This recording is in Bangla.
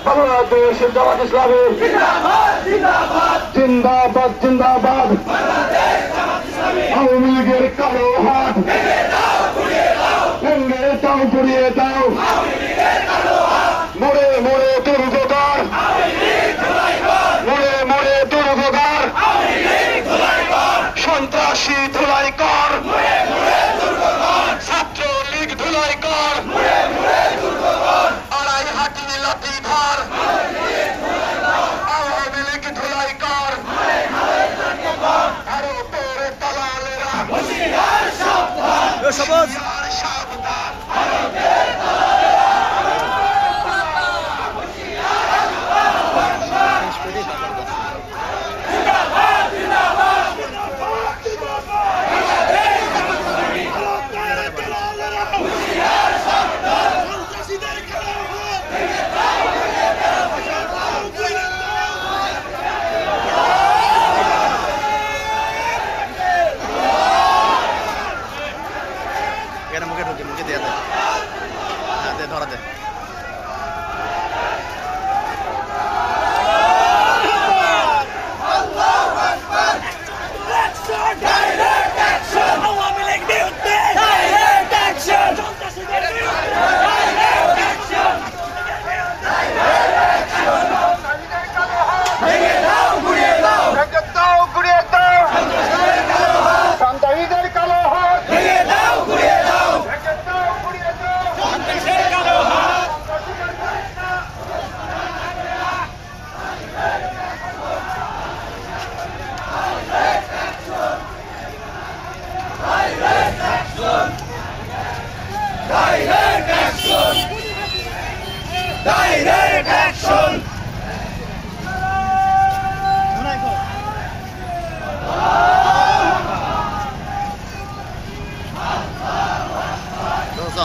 বাংলাদেশ জামাত ইসলামী জিন্দাবাদ জিন্দাবাদ। আওয়ামী লীগের কালো হাত ভেঙে দাও, গুড়িয়ে দাও। মোড়ে মোড়ে দুর্গদার, মোড়ে মোড়ে দুর্গদার, সন্ত্রাসী ধুলাই কর, ছাত্রলীগ ধুলাই কর, আড়াই হাটি লাঠি ধর, আওয়ামী লীগ ধুলাই কর। আরো তোরে দালালেরা সাবধান। মুখে দিয়ে দেয়, হ্যাঁ দে ধরা দে। Direct action! Direct action! Go, go.